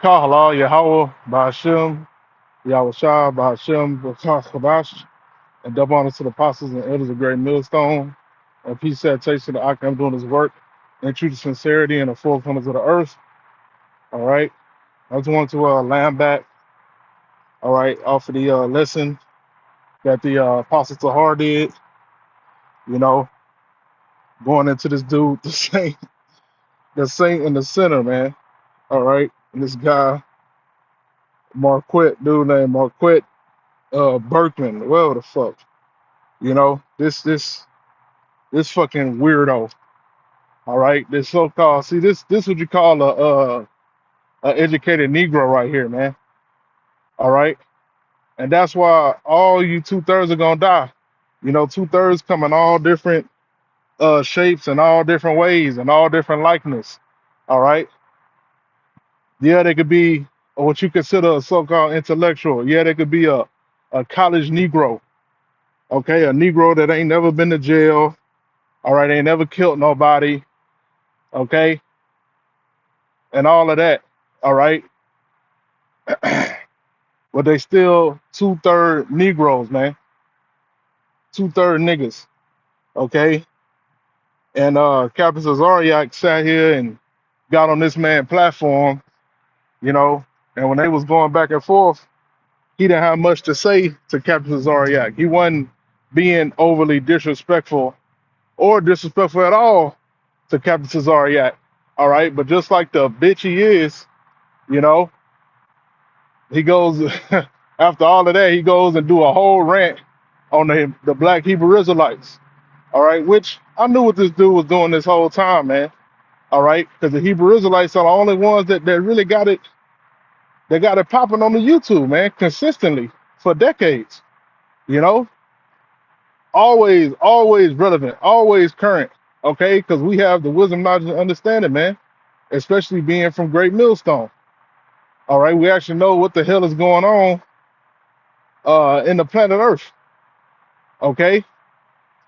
Kahala, Yahweh, Ba'ashem, Yahushua, Ba'ashem, B'Kachabash, and double honor to the apostles and elders of Great Millstone, and peace salutation to Akim doing his work, and true to sincerity and the four corners of the earth. All right. I just wanted to land back, all right, off of the lesson that the Apostle Tahar did, you know, going into this dude, the saint in the center, man. All right. And this guy, dude named Marquette Berkman, well the fuck. You know, this fucking weirdo. All right, this so-called this what you call a educated Negro right here, man. All right, and that's why all you two-thirds are gonna die. You know, two-thirds come in all different shapes and all different ways and all different likeness. All right, yeah, they could be what you consider a so-called intellectual. Yeah, they could be a college Negro. Okay, a Negro that ain't never been to jail. All right, ain't never killed nobody. Okay, and all of that. All right, but they still two-third Negroes, man. Two-third niggas. Okay. And Captain Zariak sat here and got on this man platform, you know, and when they was going back and forth, he didn't have much to say to Captain Zariak. He wasn't being overly disrespectful or disrespectful at all to Captain Zariak. All right. But just like the bitch he is, you know, he goes after all of that, he goes and do a whole rant on the black Hebrew Israelites. All right, which I knew what this dude was doing this whole time, man. All right, because the Hebrew Israelites are the only ones that really got it. They got it popping on the YouTube, man, consistently for decades. You know, always relevant, always current. Okay, because we have the wisdom, knowledge, and understanding, man. Especially being from Great Millstone. All right, we actually know what the hell is going on in the planet Earth. Okay,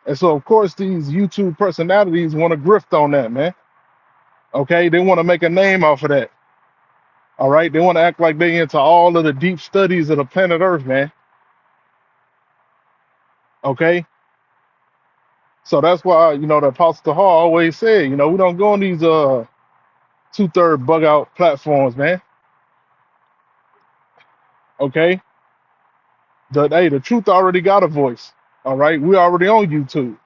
and so of course these YouTube personalities want to grift on that, man. Okay, they want to make a name off of that. All right, they want to act like they into all of the deep studies of the planet Earth, man. Okay, so that's why the Apostle Hall always said, we don't go on these two-third bug out platforms, man. Okay, the truth already got a voice. All right, we already on YouTube.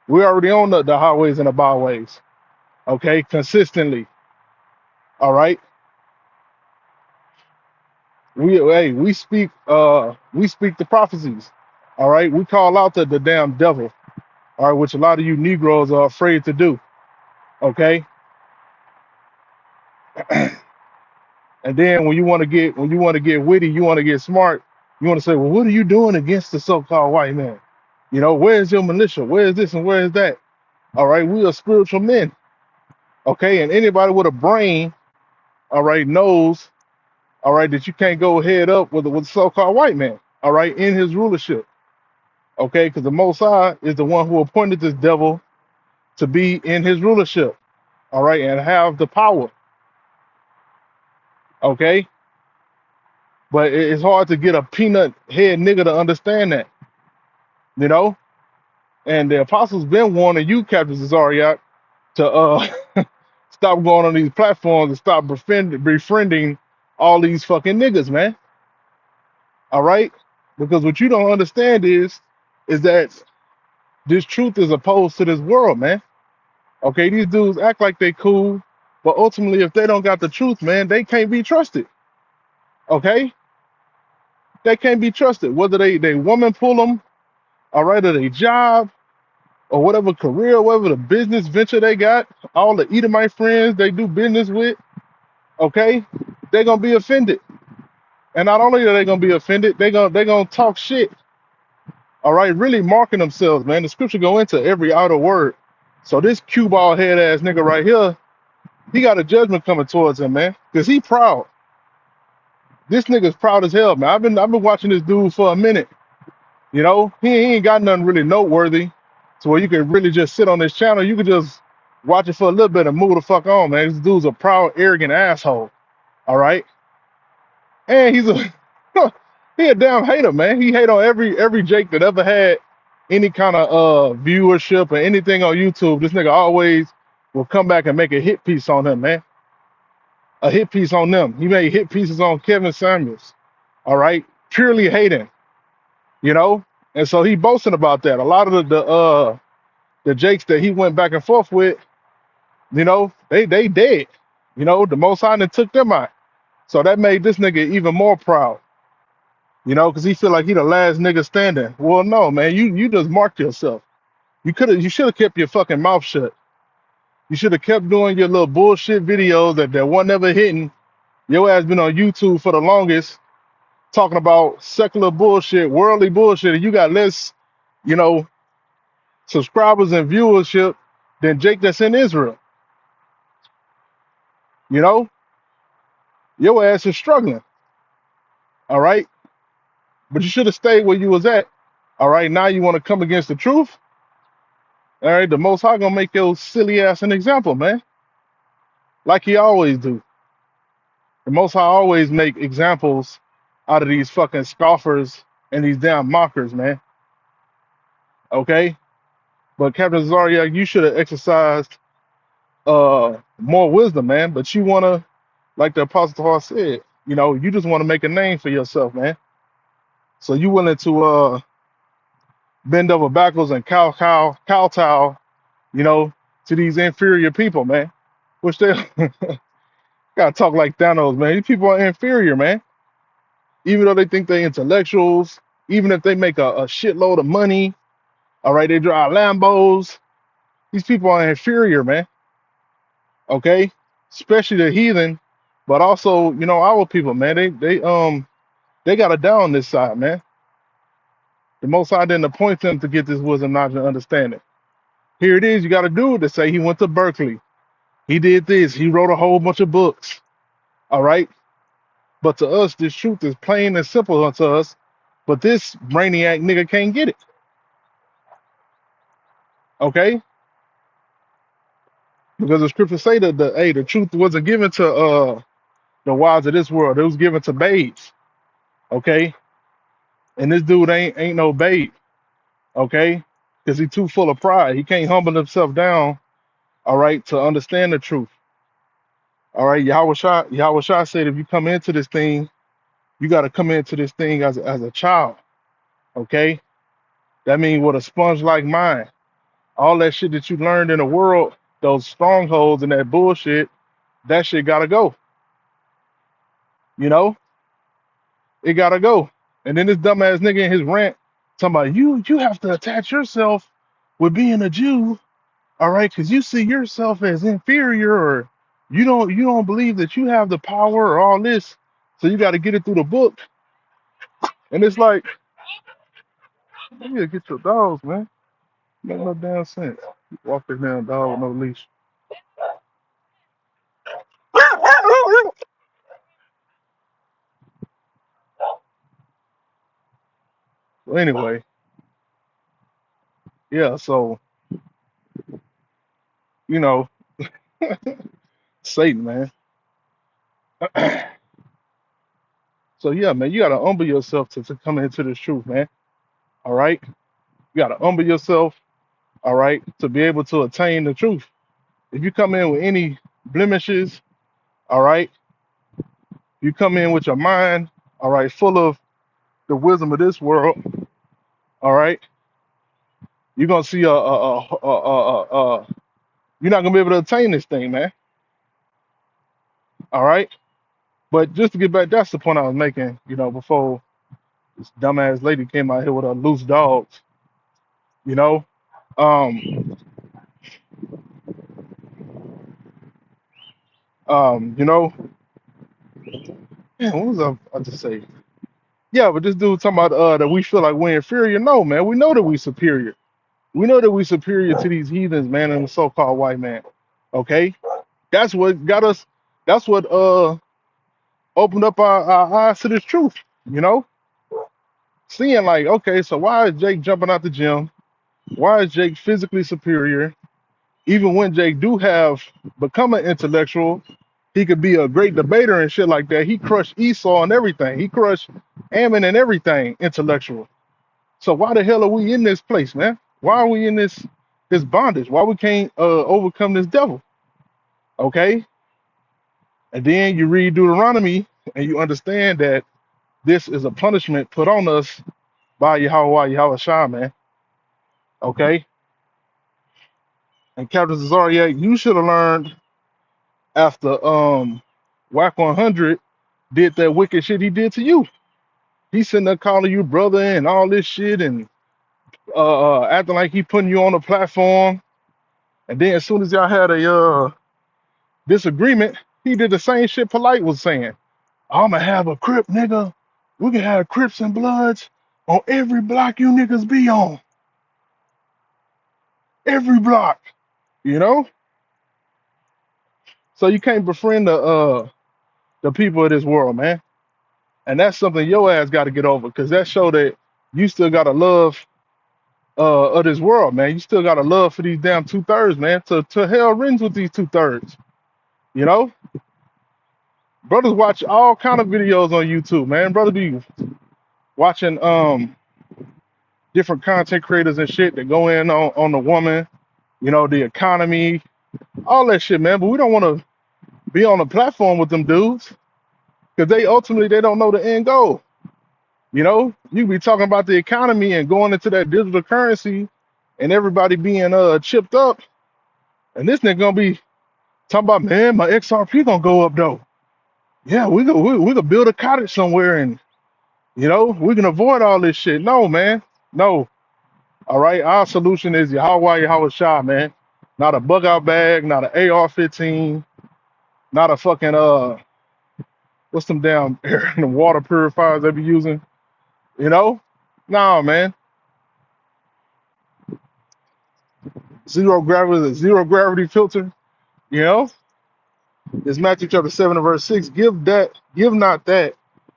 We already on the highways and the byways. Okay, consistently. All right, we speak the prophecies. All right, we call out the damn devil. All right, which a lot of you Negroes are afraid to do. Okay, and then when you want to get witty, you want to get smart, you want to say, well, what are you doing against the so-called white man? Where's your militia? Where's this and where's that? All right, we are spiritual men. Okay, and anybody with a brain, all right, knows, all right, that you can't go head up with the so-called white man. All right, in his rulership. Okay, because the Most High is the one who appointed this devil to be in his rulership. All right, and have the power. Okay, but it's hard to get a peanut head nigga to understand that, you know. And the apostles been warning you, Captain Cesariak, to stop going on these platforms and stop befriending all these fucking niggas, man. All right, because what you don't understand is that this truth is opposed to this world, man. Okay, these dudes act like they cool, but ultimately, if they don't got the truth, man, they can't be trusted. Okay, they can't be trusted. Whether they woman pull them, all right, or they job, or whatever career, whatever the business venture they got, all the Edomite friends they do business with, okay, they're gonna be offended. And not only are they gonna be offended, they gonna talk shit. All right, really marking themselves, man. The scripture go into every outer word. So this cue ball head ass nigga right here, he got a judgment coming towards him, man, because he proud. This nigga's proud as hell, man. I've been watching this dude for a minute. He ain't got nothing really noteworthy to where you can really just sit on this channel. You can just watch it for a little bit and move the fuck on, man. This dude's a proud, arrogant asshole. All right. And he's a he a damn hater, man. He hate on every Jake that ever had any kind of viewership or anything on YouTube. This nigga always will come back and make a hit piece on him, man. A hit piece on them. He made hit pieces on Kevin Samuels. All right, purely hating, you know. And so he boasting about that. A lot of the Jakes that he went back and forth with, you know, they dead. You know, the Most High done took them out. So that made this nigga even more proud. You know, because he feel like he the last nigga standing. Well, no, man, you just marked yourself. You should have kept your fucking mouth shut. You should have kept doing your little bullshit videos that one never hitting. Your ass been on YouTube for the longest, talking about secular bullshit, worldly bullshit, and you got less, you know, subscribers and viewership than Jake that's in Israel. You know, your ass is struggling. All right, but you should have stayed where you was at. All right, now you want to come against the truth. All right, the Most High gonna make your silly ass an example, man, like he always do. The Most High always make examples out of these fucking scoffers and these damn mockers, man. Okay, but Captain Zarya, you should have exercised more wisdom, man. But you wanna, like the Apostle Paul said, you know, you just want to make a name for yourself, man. So you willing to bend over backwards and kowtow, you know, to these inferior people, man. Which they gotta talk like Thanos, man. These people are inferior, man. Even though they think they're intellectuals, even if they make a shitload of money, all right, they drive Lambos. These people are inferior, man. Okay, especially the heathen, but also, you know, our people, man. They got it down on this side, man. The Most High didn't appoint them to get this wisdom, knowledge, and understanding. Here it is. You got to do it to say he went to Berkeley. He did this. He wrote a whole bunch of books. All right. But to us, this truth is plain and simple unto us. But this brainiac nigga can't get it. Okay. Because the scriptures say that the truth wasn't given to the wise of this world. It was given to babes. Okay. And this dude ain't no babe. Okay. Because he's too full of pride. He can't humble himself down. All right. To understand the truth. All right. Yahweh Shah said, if you come into this thing, you got to come into this thing as a child. Okay. That means with a sponge like mine. All that shit that you learned in the world, those strongholds and that bullshit, that shit gotta go. You know, it gotta go. And then this dumbass nigga in his rant talking about you have to attach yourself with being a Jew, all right, because you see yourself as inferior, or you don't believe that you have the power or all this, so you got to get it through the book. And it's like, you need to get your dogs, man. Make no damn sense. Walk this damn dog with no leash. So anyway, yeah, so you know, Satan, man. So yeah, man, you gotta humble yourself to come into this truth, man. All right, you gotta humble yourself, all right, to be able to attain the truth. If you come in with any blemishes, all right, you come in with your mind, all right, full of the wisdom of this world, all right, you're gonna see you're not gonna be able to attain this thing, man. All right, but just to get back, that's the point I was making, you know, before this dumbass lady came out here with her loose dogs, you know. Um, you know, man, what was I to say? Yeah, but this dude talking about that we feel like we're inferior. No, man, we know that we superior. We know that we superior to these heathens, man, and the so-called white man. Okay, that's what got us. That's what opened up our eyes to this truth. You know, seeing like, okay, so why is Jake jumping out the gym? Why is Jake physically superior? Even when Jake do have become an intellectual, He could be a great debater and shit like that. He crushed Esau and everything. He crushed Ammon and everything intellectual. So why the hell are we in this place, man? Why are we in this bondage? Why we can't overcome this devil? Okay, and then you read Deuteronomy and you understand that this is a punishment put on us by Yahweh Shah, man. Okay, and Captain Cesaria, you should have learned after Whack 100 did that wicked shit he did to you. He's sitting there calling you brother and all this shit and acting like he putting you on a platform. And then as soon as y'all had a disagreement, he did the same shit Polite was saying. I'ma have a crip, nigga. We can have Crips and Bloods on every block you niggas be on. Every block. You know? So you can't befriend the people of this world, man. And that's something your ass gotta get over, because that show that you still got a love of this world, man. You still got a love for these damn 2/3, man. To hell rings with these 2/3. You know? Brothers watch all kind of videos on YouTube, man. Brothers be watching different content creators and shit that go in on the woman, you know, the economy, all that shit, man. But we don't want to be on a platform with them dudes, because they ultimately they don't know the end goal. You know, you be talking about the economy and going into that digital currency and everybody being chipped up, and this nigga gonna be talking about, man, my XRP gonna go up though. Yeah, we could build a cottage somewhere, and you know, we can avoid all this shit. No, man. No. All right. Our solution is Yahweh Shah, man. Not a bug out bag, not an AR-15, not a fucking what's them damn air and the water purifiers they be using, you know? No, man. Zero gravity filter, you know? It's Matthew chapter 7 and verse 6. Give not that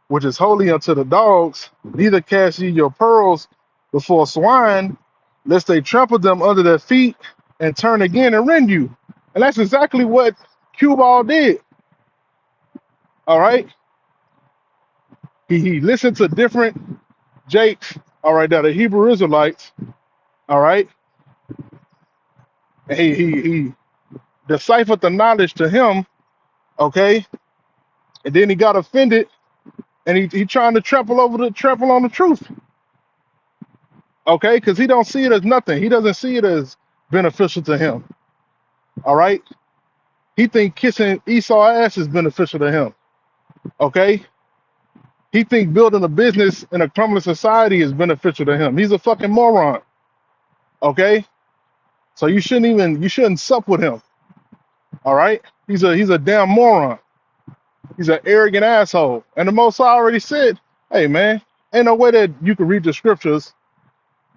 which is holy unto the dogs, neither cast ye your pearls before swine, lest they trample them under their feet and turn again and rend you. And that's exactly what Cue Ball did. All right. He listened to different Jakes, all right, that are Hebrew Israelites, all right. And he deciphered the knowledge to him, okay, and then he got offended and he trying to trample on the truth. Okay, because he don't see it as nothing. He doesn't see it as beneficial to him. All right. He think kissing Esau ass is beneficial to him. Okay. He think building a business in a crumbling society is beneficial to him. He's a fucking moron. Okay. So you shouldn't sup with him. All right. He's a damn moron. He's an arrogant asshole. And the Most High already said, hey man, ain't no way that you can read the scriptures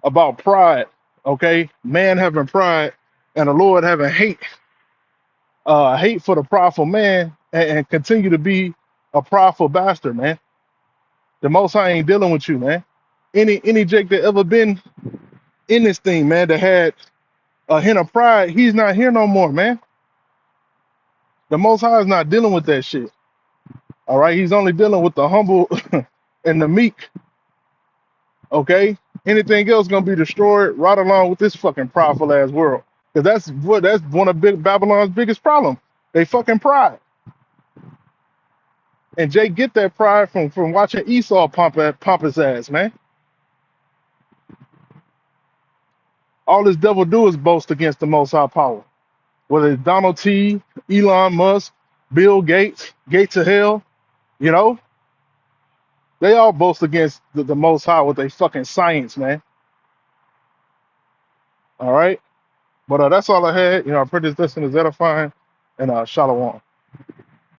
about pride. Okay. Man having pride and the Lord having hate for the prideful man, and continue to be a prideful bastard, man. The Most High ain't dealing with you, man. Any Jake that ever been in this thing, man, that had a hint of pride, he's not here no more, man. The Most High is not dealing with that shit. All right, he's only dealing with the humble and the meek. Okay, anything else gonna be destroyed right along with this fucking prideful ass world. Because that's one of big Babylon's biggest problem. They fucking pride. And Jay get that pride from watching Esau pump his ass, man. All this devil do is boast against the Most High power. Whether it's Donald T, Elon Musk, Bill Gates, Gates of Hell, you know, they all boast against the Most High with their fucking science, man. All right, but that's all I had. You know, I pray this lesson is edifying, and shalom.